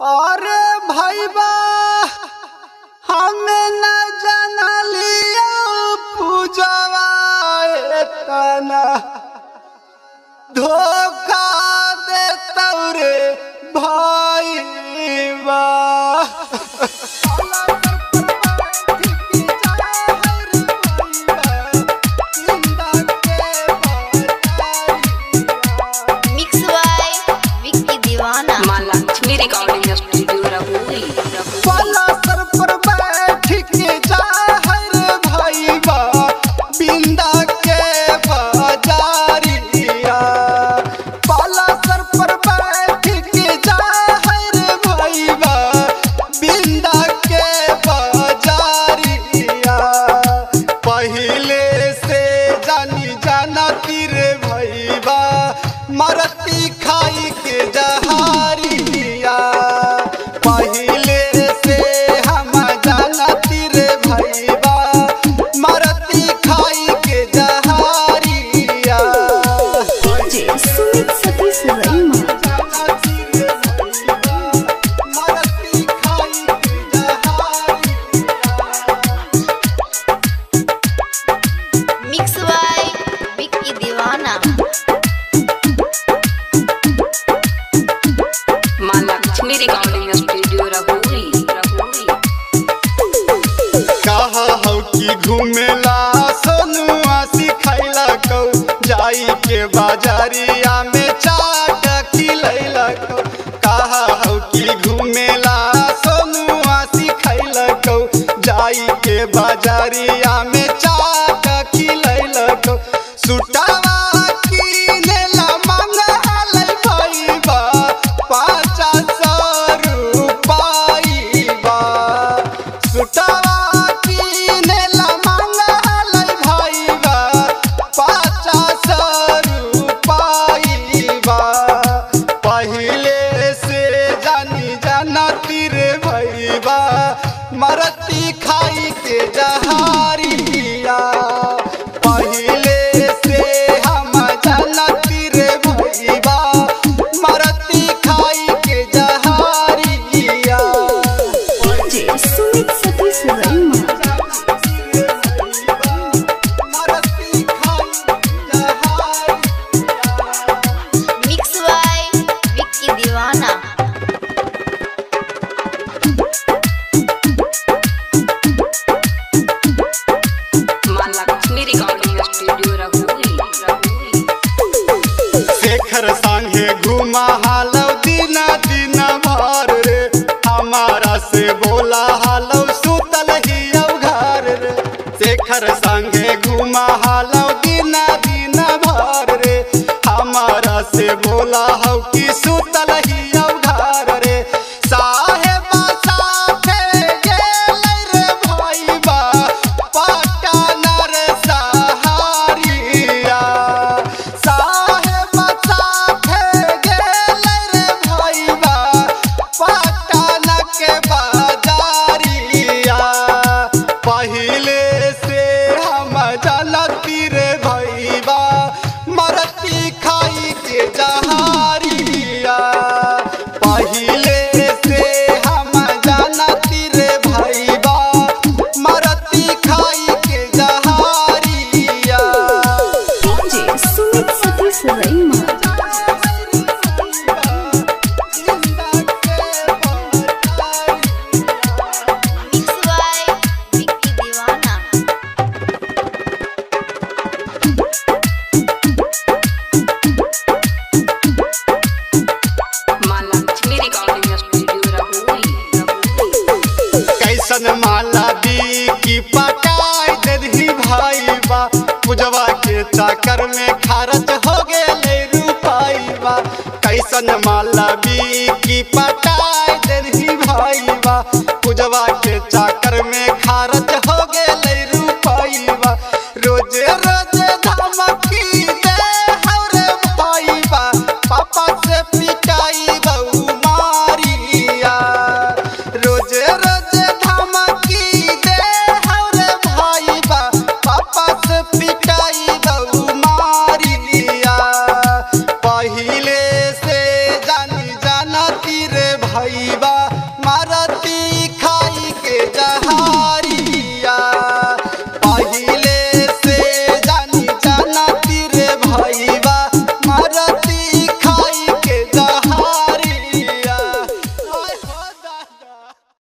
अरे भाईबा हमें न जाना लिया पूजवा एतना धोखा देता रे भाईबा। मरती खाई के जहारिया पहिले से हम जानती रे भईबा मरती खाई के जहारिया। सुमित सतीश रईमा मरती खाई के जहारिया। मिक्स बाय विक्की दीवाना। कहा हो कि घूमेला सोनुआ सिखैला कौ जाई के बाजारिया में चाट खिलैला कौ। कहा हो कि घूमेला सोनुआ सिखैला कौ जाई के बाजारिया में चाट खिलैला कौ। सुटावा किनेला मंगल भईबा 500 रुपईबा। सुटावा किनेला मंगल भईबा 500 रुपईबा। पहिले से जानी जानती रे भईबा मरती